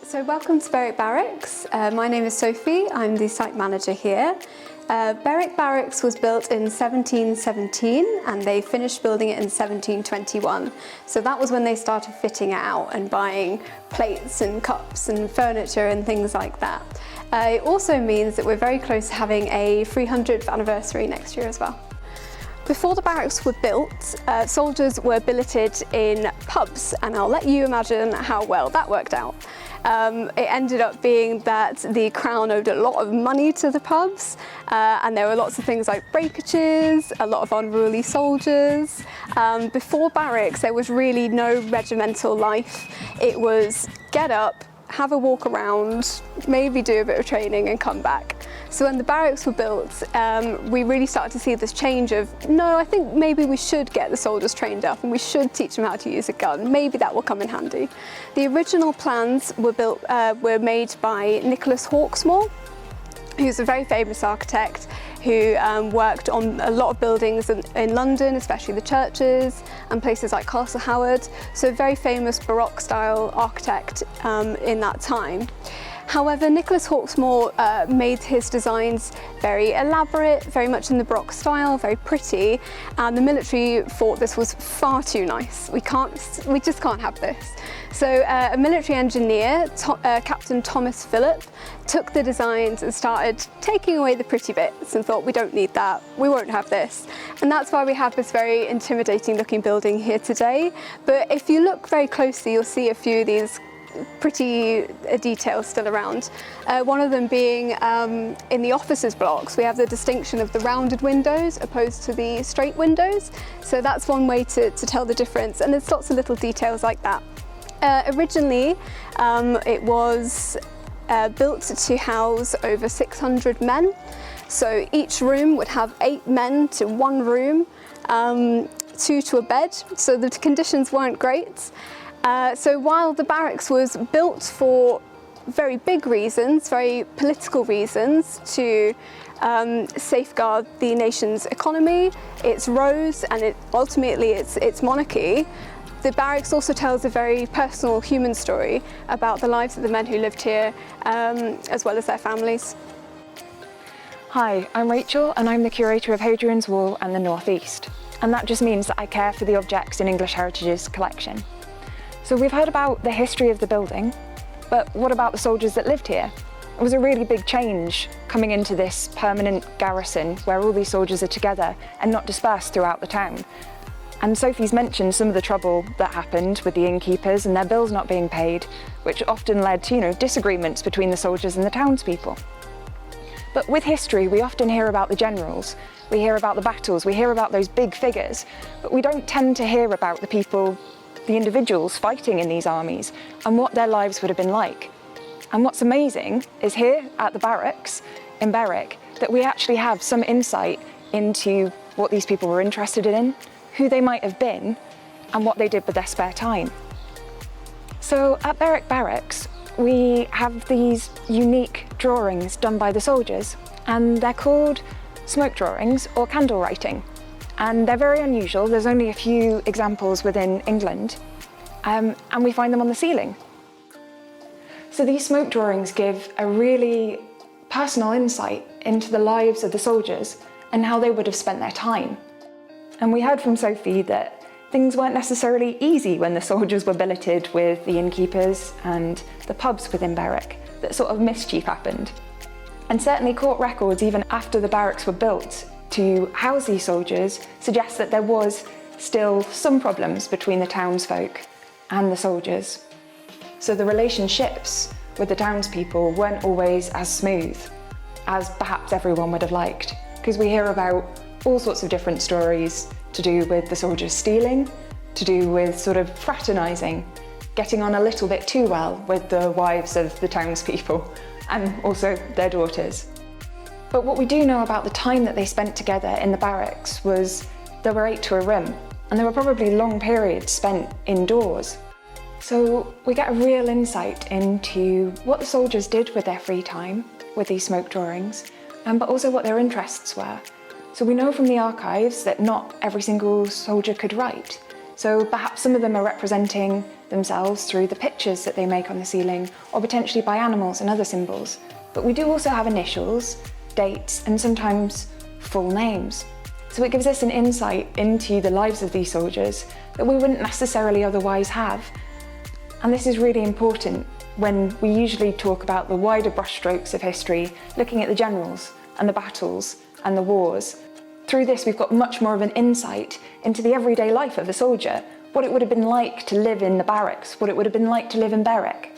So welcome to Berwick Barracks. My name is Sophie, I'm the site manager here. Berwick Barracks was built in 1717 and they finished building it in 1721. So that was when they started fitting it out and buying plates and cups and furniture and things like that. It also means that we're very close to having a 300th anniversary next year as well. Before the barracks were built, soldiers were billeted in pubs, and I'll let you imagine how well that worked out. It ended up being that the Crown owed a lot of money to the pubs, and there were lots of things like breakages, a lot of unruly soldiers. Before barracks, there was really no regimental life. It was get up, have a walk around, maybe do a bit of training and come back. So when the barracks were built, we really started to see this change of, no, I think maybe we should get the soldiers trained up and we should teach them how to use a gun. Maybe that will come in handy. The original plans were made by Nicholas Hawksmoor, who's a very famous architect who worked on a lot of buildings in London, especially the churches and places like Castle Howard. So a very famous Baroque style architect in that time. However, Nicholas Hawksmoor made his designs very elaborate, very much in the Baroque style, very pretty, and the military thought this was far too nice. We just can't have this. So a military engineer, Captain Thomas Phillip, took the designs and started taking away the pretty bits and thought, we don't need that, we won't have this. And that's why we have this very intimidating looking building here today. But if you look very closely, you'll see a few of these pretty details still around. One of them being in the officers' blocks, we have the distinction of the rounded windows opposed to the straight windows. So that's one way to tell the difference, and there's lots of little details like that. Originally, it was built to house over 600 men. So each room would have 8 men to one room, 2 to a bed. So the conditions weren't great. So while the barracks was built for very big reasons, very political reasons, to safeguard the nation's economy, its roads, and ultimately its monarchy, the barracks also tells a very personal human story about the lives of the men who lived here, as well as their families. Hi, I'm Rachel and I'm the curator of Hadrian's Wall and the North East. And that just means that I care for the objects in English Heritage's collection. So we've heard about the history of the building, but what about the soldiers that lived here? It was a really big change coming into this permanent garrison where all these soldiers are together and not dispersed throughout the town. And Sophie's mentioned some of the trouble that happened with the innkeepers and their bills not being paid, which often led to, disagreements between the soldiers and the townspeople. But with history, we often hear about the generals, we hear about the battles, we hear about those big figures, but we don't tend to hear about the people, the individuals fighting in these armies and what their lives would have been like. And what's amazing is here at the barracks in Berwick that we actually have some insight into what these people were interested in, who they might have been, and what they did with their spare time. So at Berwick Barracks, we have these unique drawings done by the soldiers, and they're called smoke drawings or candle writing. And they're very unusual. There's only a few examples within England, and we find them on the ceiling. So these smoke drawings give a really personal insight into the lives of the soldiers and how they would have spent their time. And we heard from Sophie that things weren't necessarily easy when the soldiers were billeted with the innkeepers and the pubs within Berwick, that sort of mischief happened. And certainly court records, even after the barracks were built to house these soldiers, suggest that there was still some problems between the townsfolk and the soldiers. So the relationships with the townspeople weren't always as smooth as perhaps everyone would have liked, because we hear about all sorts of different stories to do with the soldiers stealing, to do with sort of fraternising, getting on a little bit too well with the wives of the townspeople and also their daughters. But what we do know about the time that they spent together in the barracks was there were 8 to a room, and there were probably long periods spent indoors. So we get a real insight into what the soldiers did with their free time with these smoke drawings, but also what their interests were. So we know from the archives that not every single soldier could write. So perhaps some of them are representing themselves through the pictures that they make on the ceiling, or potentially by animals and other symbols. But we do also have initials, dates, and sometimes full names. So it gives us an insight into the lives of these soldiers that we wouldn't necessarily otherwise have. And this is really important when we usually talk about the wider brushstrokes of history, looking at the generals and the battles and the wars. Through this, we've got much more of an insight into the everyday life of a soldier, what it would have been like to live in the barracks, what it would have been like to live in Berwick.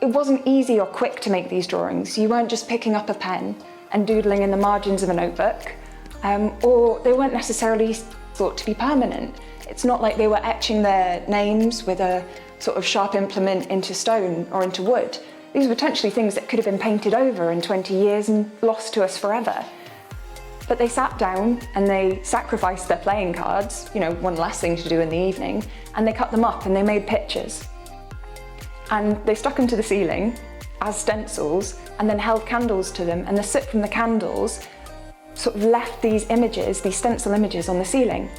It wasn't easy or quick to make these drawings. You weren't just picking up a pen and doodling in the margins of a notebook, or they weren't necessarily thought to be permanent. It's not like they were etching their names with a sort of sharp implement into stone or into wood. These were potentially things that could have been painted over in 20 years and lost to us forever. But they sat down and they sacrificed their playing cards, one less thing to do in the evening, and they cut them up and they made pictures. And they stuck them to the ceiling as stencils and then held candles to them, and the soot from the candles sort of left these images, these stencil images on the ceiling.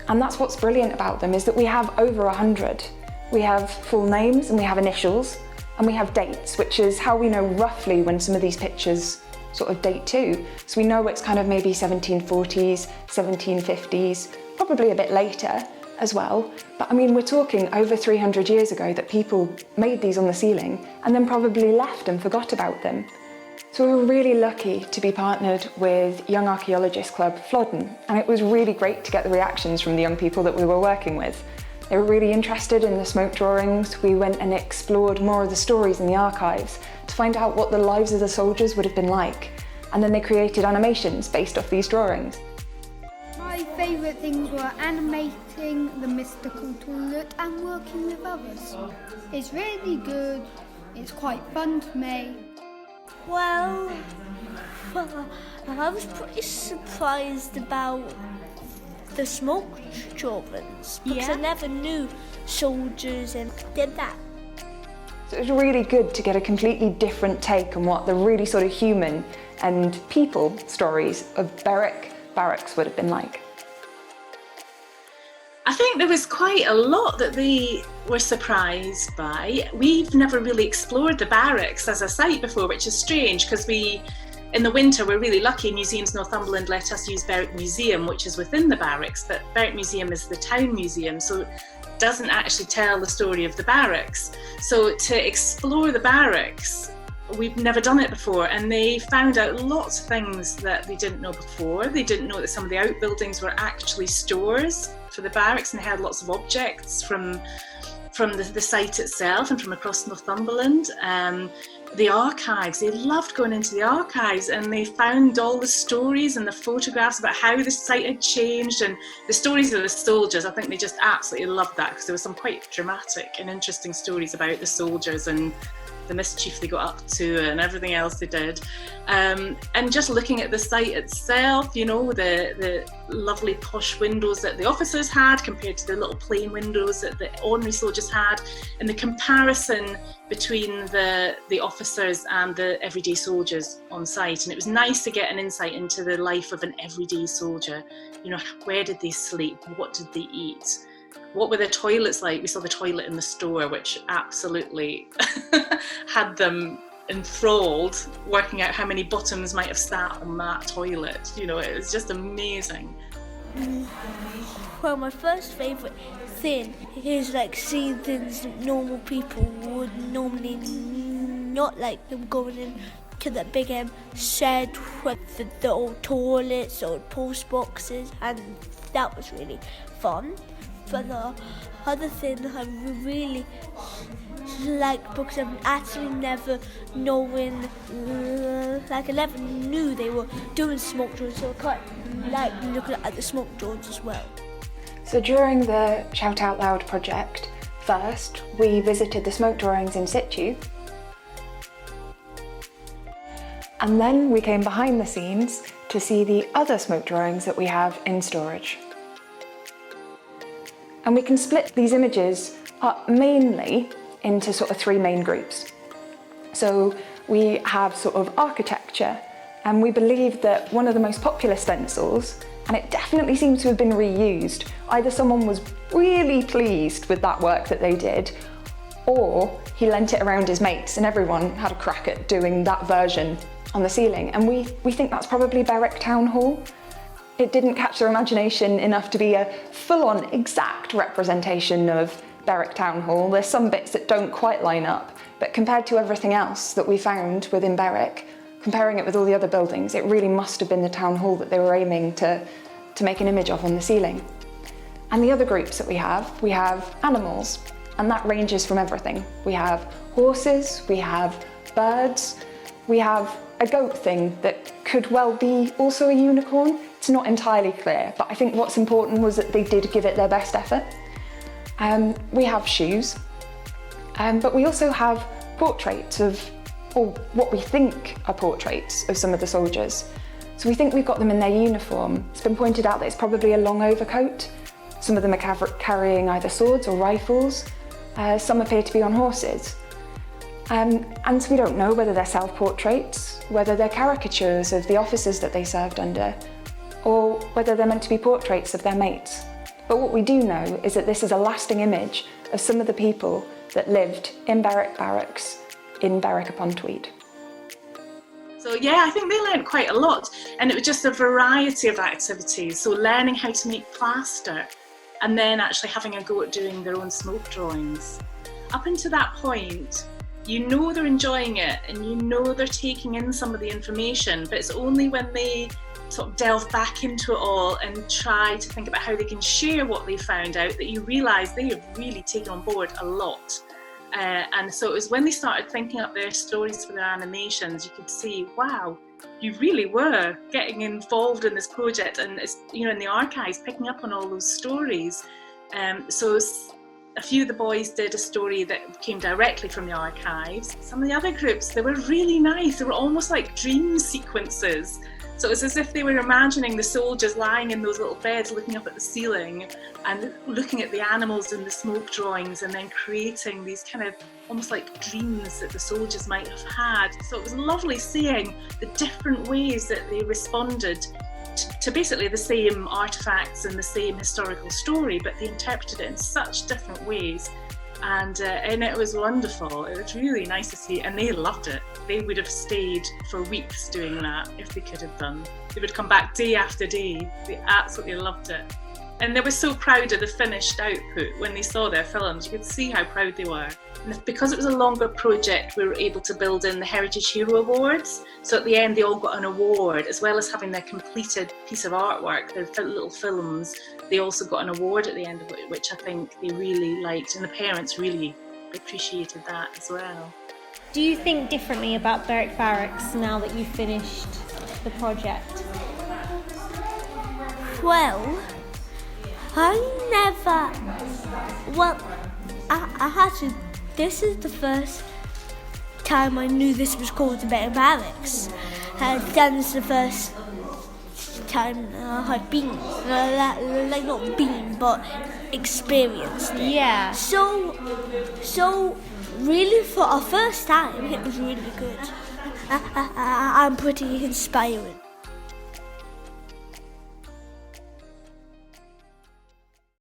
And that's what's brilliant about them, is that we have over 100. We have full names and we have initials and we have dates, which is how we know roughly when some of these pictures sort of date to. So we know it's kind of maybe 1740s, 1750s, probably a bit later as well. But I mean, we're talking over 300 years ago that people made these on the ceiling and then probably left and forgot about them. So we were really lucky to be partnered with Young Archaeologist Club Flodden, and it was really great to get the reactions from the young people that we were working with. They were really interested in the smoke drawings. We went and explored more of the stories in the archives to find out what the lives of the soldiers would have been like. And then they created animations based off these drawings. My favourite things were animating the mystical toilet and working with others. It's really good, it's quite fun to make. Well, I was pretty surprised about the smoke drawings because I never knew soldiers and did that. So it was really good to get a completely different take on what the really sort of human and people stories of Berwick Barracks would have been like. I think there was quite a lot that they were surprised by. We've never really explored the barracks as a site before, which is strange because in the winter, we're really lucky. Museums Northumberland let us use Berwick Museum, which is within the barracks, but Berwick Museum is the town museum, so it doesn't actually tell the story of the barracks. So to explore the barracks, we've never done it before, and they found out lots of things that they didn't know before. They didn't know that some of the outbuildings were actually stores for the barracks, and they had lots of objects from the site itself and from across Northumberland. The archives, they loved going into the archives, and they found all the stories and the photographs about how the site had changed and the stories of the soldiers. I think they just absolutely loved that because there were some quite dramatic and interesting stories about the soldiers and the mischief they got up to and everything else they did. And just looking at the site itself, the lovely posh windows that the officers had compared to the little plain windows that the ordinary soldiers had, and the comparison between the officers and the everyday soldiers on site. And it was nice to get an insight into the life of an everyday soldier. Where did they sleep? What did they eat? What were the toilets like? We saw the toilet in the store, which absolutely had them enthralled, working out how many bottoms might have sat on that toilet. It was just amazing. Well, my first favourite thing is seeing things that normal people would normally not like, them going in to that big shed with the old toilets, old post boxes, and that was really fun. But the other thing I really like, because I've actually never known, I never knew they were doing smoke drawings, so I quite like looking at the smoke drawings as well. So during the Shout Out Loud project, first we visited the smoke drawings in situ, and then we came behind the scenes to see the other smoke drawings that we have in storage. And we can split these images up mainly into sort of three main groups. So we have sort of architecture, and we believe that one of the most popular stencils and it definitely seems to have been reused. Either someone was really pleased with that work that they did, or he lent it around his mates and everyone had a crack at doing that version on the ceiling. And we think that's probably Berwick Town Hall. It didn't catch their imagination enough to be a full-on exact representation of Berwick Town Hall. There's some bits that don't quite line up, but compared to everything else that we found within Berwick, comparing it with all the other buildings, it really must have been the town hall that they were aiming to make an image of on the ceiling. And the other groups that we have animals, and that ranges from everything. We have horses, we have birds, we have a goat thing that could well be also a unicorn. It's not entirely clear, but I think what's important was that they did give it their best effort. We have shoes, but we also have portraits of, or what we think are portraits of some of the soldiers. So we think we've got them in their uniform. It's been pointed out that it's probably a long overcoat. Some of them are carrying either swords or rifles. Some appear to be on horses. And so we don't know whether they're self-portraits, whether they're caricatures of the officers that they served under, or whether they're meant to be portraits of their mates. But what we do know is that this is a lasting image of some of the people that lived in Berwick Barracks in Berwick-upon-Tweed. So yeah, I think they learned quite a lot, and it was just a variety of activities. So learning how to make plaster, and then actually having a go at doing their own smoke drawings. Up until that point, you know they're enjoying it and you know they're taking in some of the information, but it's only when they sort of delve back into it all and try to think about how they can share what they found out that you realise they have really taken on board a lot. And so it was when they started thinking up their stories for their animations, you could see, wow, you really were getting involved in this project, and it's, you know, in the archives, picking up on all those stories. So a few of the boys did a story that came directly from the archives. Some of the other groups, they were really nice. They were almost like dream sequences. So it was as if they were imagining the soldiers lying in those little beds looking up at the ceiling and looking at the animals in the smoke drawings, and then creating these kind of almost like dreams that the soldiers might have had. So it was lovely seeing the different ways that they responded to basically the same artefacts and the same historical story, but they interpreted it in such different ways. And it was wonderful. It was really nice to see, and they loved it. They would have stayed for weeks doing that if they could have done. They would come back day after day. They absolutely loved it. And they were so proud of the finished output when they saw their films. You could see how proud they were. And because it was a longer project, we were able to build in the Heritage Hero Awards. So at the end, they all got an award, as well as having their completed piece of artwork, their little films. They also got an award at the end of it, which I think they really liked. And the parents really appreciated that as well. Do you think differently about Berwick Barracks now that you've finished the project? Well, I had to, this is the first time I knew this was called the Berwick Barracks. And then it's the first time I've been, like not been, but experienced it. Yeah. So really for our first time, it was really good. I'm pretty inspired.